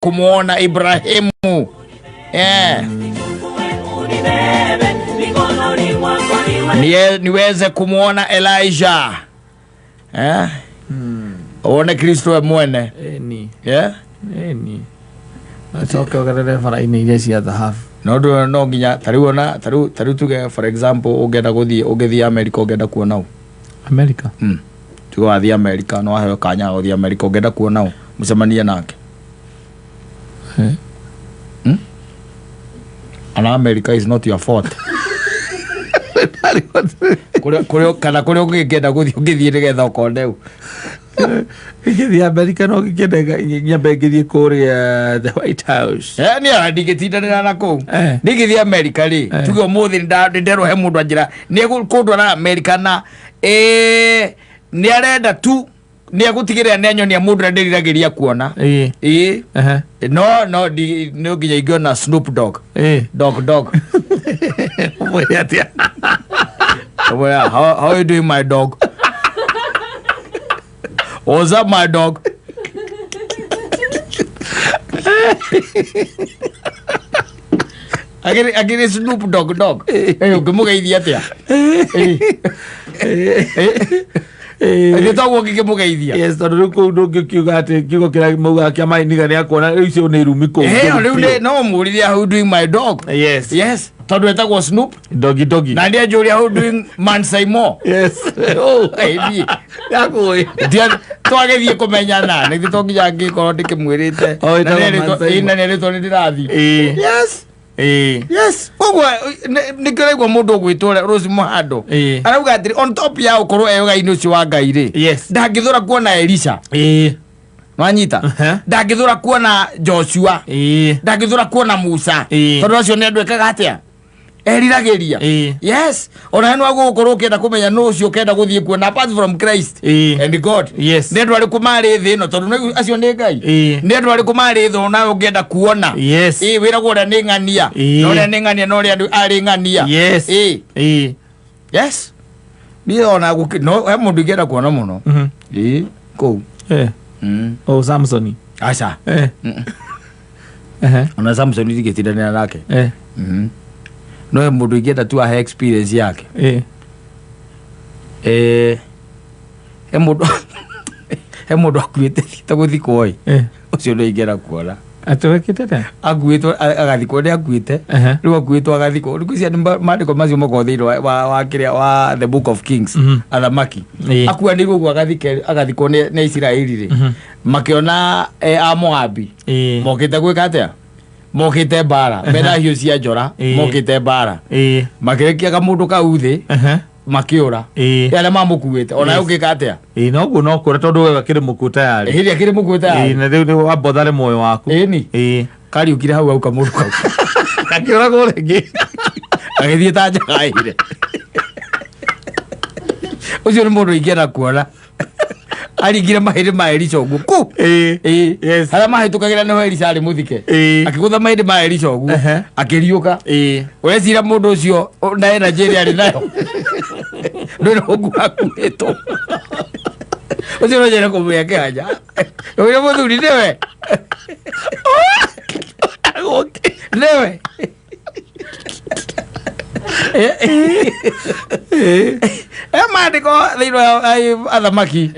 kumuona Ibrahimu. Niweze kumuona Elijah. Uone Kristo mwene. Ni atoka wakati fara inejesi ya dhahabu. No nginya taru tuge for example ogenda guthii America ogenda kuona America. Tugo athi America no aheo kanya guthii America ogenda kuona mucemania nake. And America is not your fault. Kuri ugenda guthii nigetha ukone Githii America no gikenda nyambengithie kuri the White House. Ni ndigitindanira nako. Ndigithii America ri tuge umuthi nderohe mundu anjira ni kundwara America na ni arenda tu ni agutigirira ni anyonia mundu ndiriragiria kuona. No no nginya igona Snoop Dogg. Dog. Well, how are you doing, my dog? What's up, my dog? I get a Snoop Dogg. Hey, ukimugeithia atia? Ni tawo kimugeithia. Yes, ndo kiuga ati kiugo kira muga kia mai niga ni akona icio ni rumi ko. No muriria how doing my dog? Yes. Tondu etagwo Snoop Doggy. Na ndia juria how doing Mansai Mo? Yes. Hey, yakoi. Twagethie kumenyana ni thitonginya ngikoro ndikimwirite. Na nere to ndirathi. Yes. Ogwa nikiraigwa mundu gwitwara Rose Muhando. Arauga atiri on top ya ukoro eyoga inuci wa Ngai ri. Ndangithura kuona Elisha. Nwanyita. Ndangithura kuona Joshua. Ndangithura kuona Musa. Tondu acio ne ndwekaga atia? Eriragiria. Yes. Ona no agukorwo kenda kumenya no ucio kenda guthie kuona apart from Christ and God. Ne ndwari kumari thi no tondu acio ni Ngai. Ne ndwari kumari thi ona ungenda kuona. Wira gora ni ngania. No ria ni ngania no ria ari ngania. Yes. Ni ona no he mundu ngenda kuona muno. Ko. Samsoni. Acha. Ona Samsoni ndigetindana nake. No he mundu ngenda tu ahe experience yake. He mundu akuite ta guthikwo ucio no ingera kuona atwekite ta aguitwo agathikwo ni akuite riu akuitwo agathikwo riu cia mandiko macio moko thiro wa kiria wa the book of Kings athamaki akua ni gugu agathikwo ni Israeli ri makiona a Moabi mokite gwika atia mokite bara mena hiu cia njora mokite bara makirekia mundu kau thi makiura yale mamukuite ona ugika atia no guo no kure tondu wega kiri mukuta yari hiria kiri mukuta yari na riu ni wabothare moyo waku ni kari ukire hau au kamundu kau kakiura go rengi agithie ta njagaire ucio ni mundu ingera kuona arigire mahiri ma Elisha ugu ku yes hala mahitukagira no Elisha ari muthike akigutha mahiri ma Elisha ugu akiriuka wecira mundu ucio na energy ari nayo ndio ugu akueto ucio no jera kumuyake haja uyo muthuri newe newe mandiko thiro athamaki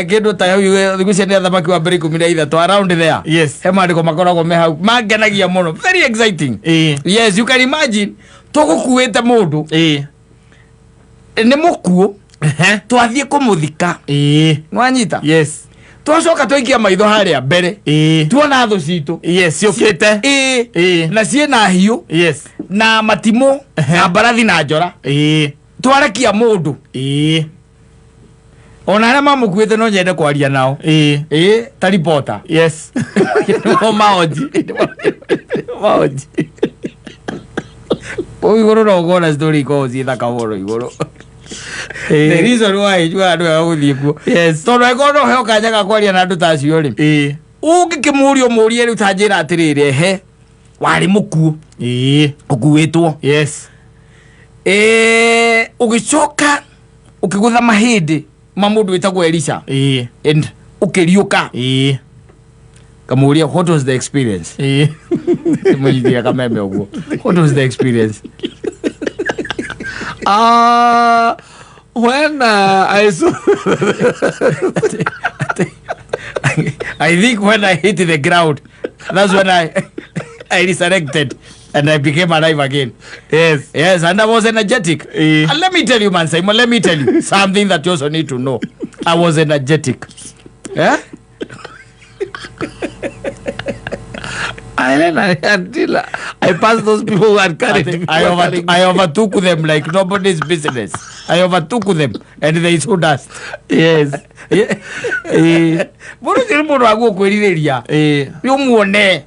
kindu ta hau thigucia ni athamaki wa mbere 13 around there he mandiko makoragwo me hau mangenagia muno very exciting yes you can imagine tugukuite mundu ni mukuo twathie kumuthika nwanyita yes twacoka twikia maitho haria mbere tuona thu citu ciukite na ciena hiu na matimo na mbarathi na njora twarekia mundu ona aria mamukuite no nyende kwaria nao ta reporter maoji iguru no gona story ko thaka woro iguru the reason why you are guthie kuo tondu ego he kanyaga kwaria na andu ta cio ri ungikimurio murie riu ta njira atirire he wari mukuo ukuitwo ugicoka ukigutha mahindi ma mundu witagwo Elisha and ukiriuka kamuria what was the experience mwidia kameme ugo what was the experience when I think when I hit the ground, that's when I resurrected and I became alive again. Yes, and I was energetic. And let me tell you, man, Simon, let me tell you something that you also need to know. I was energetic. Yeah? Until I passed those people who had carried me. I overtook them like nobody's business. I overtook them and they saw dust. Yes. What is the remote I go kwerireria? Umuone.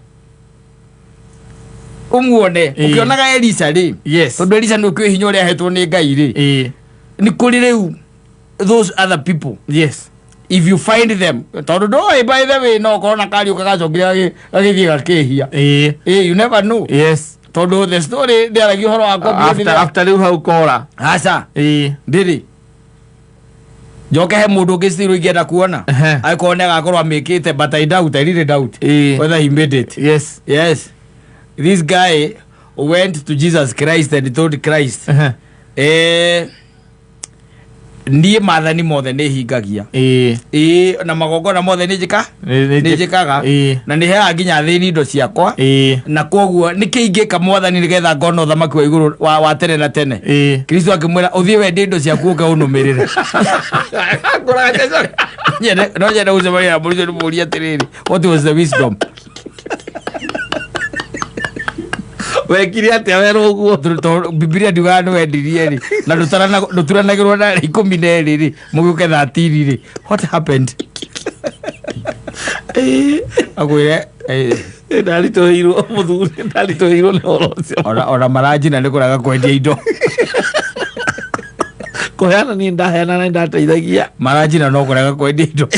Ukionaga Elisa ri. Yes. Tondu Elisa no kwe hinya uria hetwo ni Ngai ri. Ni kuri riu those other people. Yes. If you find them, tondu do by the way no korona kari ukagacokia agithia gakehia. You never know. Yes. Tondu the story they are like horo akobio after riu hau kora. Asa. Ndiri. Joke he mundu ngiciru ingienda kuona. Aikone agakorwo amikite but I doubt, I really doubt whether he made it. Yes. Yes. This guy went to Jesus Christ and told Christ, ndiye mathani mothe ni hingagia na magongona mothe ni njikaga na ni heaga nginya thini indo ciakwa na koguo ni kiingika mwathani nigetha ngona uthamaki wa iguru wa tene na tene. Kristo akimwira uthie wende indo ciaku ukaunumirire no nyenda gucemania na mũriũ mũria atiriri what was the wisdom wekire atia wero uguo Biblia ndiuga no wendirie ri na nduturanagirwo na 12 ri muguke 30 ri what happened agwire ndalitohirwo muthuri ndalitohirwo ni orocio ora maraji na nikuraga kwendia indo koyana ni ndaheana na ndateithagia maraji na no kuraga kwendia indo.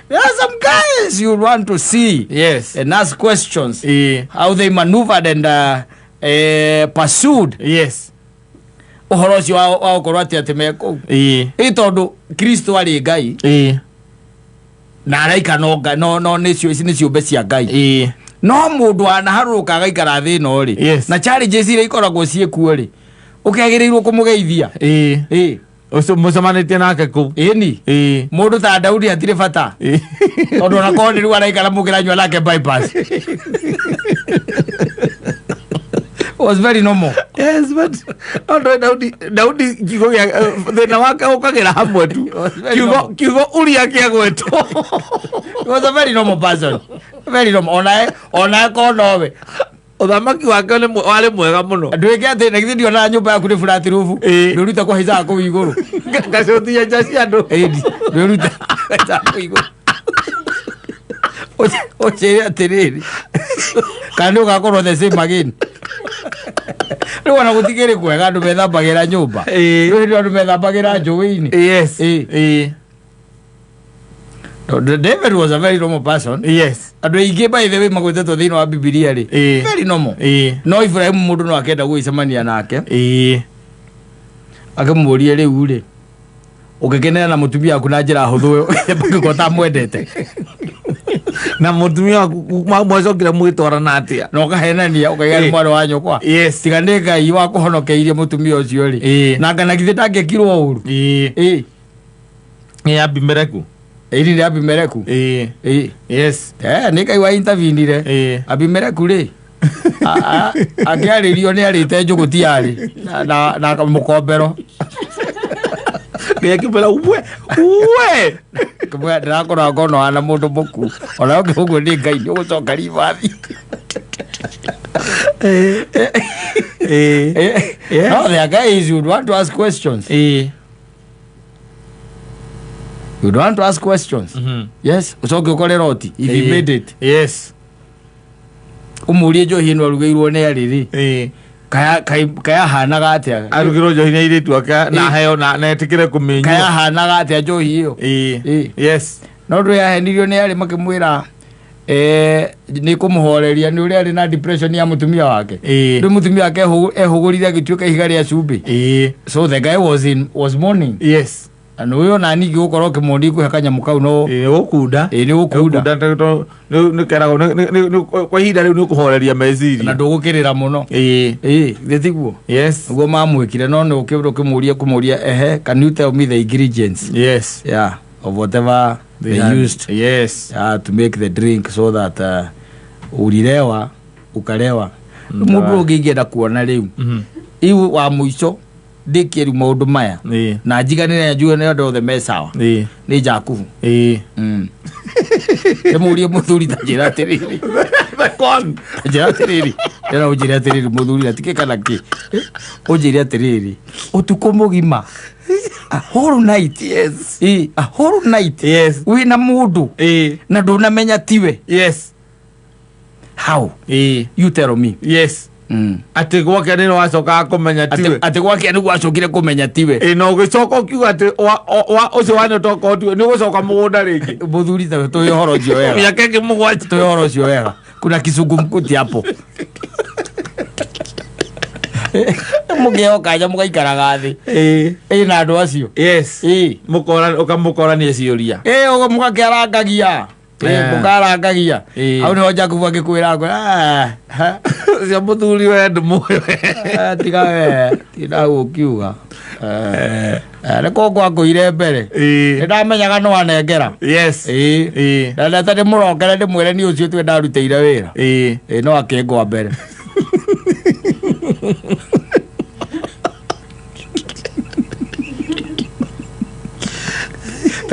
There are some guys you want to see, yes, and ask questions, how they maneuvered and pursued, yes, uhoroci wa ukorwo ati atemeko tondu Kristo ari Ngai na araika no ni ciumbe cia Ngai no mundu anaharuka agaikara thi no ri na challenges iria ikoragwo ciekuo ri ukegereirwo kumugeithia ucio mucemanitie nake ku mundu ta Daudi atire bata tondu na koni riu araikara mugira nywa nake bypass. Was very normal. Yes, but Daudi kigo thina wake ukagira hamwe tu kigo uria kiagwetwo. He was a very normal person, very normal. Ona ko nowe uthamaki wake ni wale mwega muno ndwike ati na githio na nyumba yaku ni flat roof nduruta kwa hiza ko iguru ngacothia jaci andu nduruta ko iguru oche atiriri kanu gakorwo the same again ni wana gutigire kwega andu methambagira nyumba ni andu methambagira njuwi-ini. Yes. David was a very normal person. Yes. Andu aingi by the way magwetetwo thiini wa Biblia ri very normal. No Ibrahim mundu no akenda guicemania nake akamuria riu ri ukikenera na mutumia aku na njira huthu ngikota mwendete na mutumia waku mwacokire mwitwarana atia no kahenania ukaiga mwana wa nyokwa. Yes. Tiga ni Ngai wa kuhonokeirie mutumia ucio ri na ngana githe ndangekirwo uru Abimeleku ni Abimeleku. Yes. Ni Ngai wa intervenire Abimeleku ri akiaririo ni arite njugu tiari na mukombero gekibela uwe kumwe ndakora ngono ana mundu muku ona ukiguo ni Ngai ni ugucoka ribathi. No, there are guys you want to ask questions. You don't want to ask questions. Yes, ucoke ukore roti if he made it. Yes. Umurie Njohi no arugeirwo ni ariri kaya hanaga atia arugirwo Njohi ni iritu aka na heo na etikire kuminywo kaya hanaga atia Njohi iyo. Yes. No ndu yahenirio ni ari makimwira ni kumuhoreria ni uri ari na depression ya mutumia wake ndu mutumia wake ehugurire agituika ihiga ria cumbi. So the guy was mourning. Yes. na uyo nani gukoro kimundi ku hakanya mukau no ukunda ni ukunda ni kerago ni kwa hinda riu ni kuhoreria meciria na ndugukirira muno thiguo yes ugo mamwikire no ni kumuria ehe can you tell me the ingredients yes yeah of whatever they used yes to make the drink so that ulilewa ukalewa mundu ungienda kuona riu iu wa muico ndikiru maundu maya na njiganire njue ne ndo the mesawa ni Jakubu murie muthuri tajira tiriri kon tajira tiriri era ujira tiriri muthuri atikikana ki ujira atiriri utuko mugima a whole night yes a whole night yes wina mundu na ndunamenya tiwe yes how you tell me yes ati gwake ni wacoka kumenya tiwe ati gwake ni gwacokire kumenya tiwe no gicoka ukiuga ati wa ucio wane toko tiwe ni gucoka mugunda ringi muthuri ta to yohoro cio wega ya kenge mugwaji to yohoro cio wega kuna kisungumkuti hapo mugeo kaja mugaikaraga thi na andu acio yes mukorania ciuria ugo mugakiarangagia mukarangagia au niho Jakubu agikwira cia muthuri we ndumuwe tiga we tina ukiuga niko ngwakuire mbere ndamenyaga no anengera yes na ndata ndi murongere ndimwire ni ucio twe ndarutire wira no akengwa mbere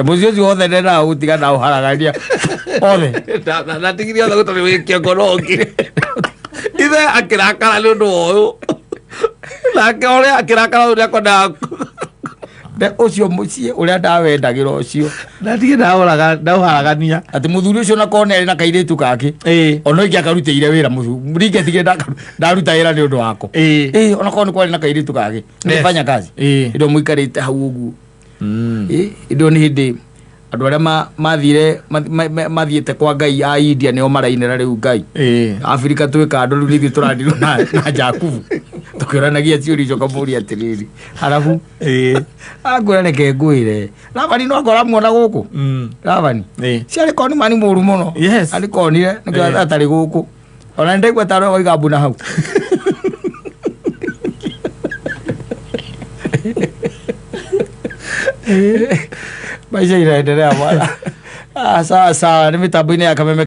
Mucio cio othe ndena utiga na uharagania othe na tigiri othe gutari wikia ngorongi ithe akirakara ni undu uyu nake uria akirakara uria konda nde ucio mucie uria ndawendagira ucio na tige ndauharagania ati muthuri ucio na kone na kairitu kake ono iki akarutire wira muringe tige ndaruta wira ni undu wako ona kone kwari na kairitu kake nifanya kazi ndo muikarite hau uguo indo ni hindi andu aria mathiete kwa Ngai a India nio marainira riu Ngai Afrika twika andu riu nithi turandirwo na Jakubu tukiranagia ciuri icio kamuri atiriri harafu angwira reke ngwire Lavani no akora muona guku Lavani ciari koni mani muru muno ari konire nikio atari guku ona ndegwa taro oiga buna hau maisha inaendelea bwana. Sawa sawa, ni mitambo ine ya Kameme.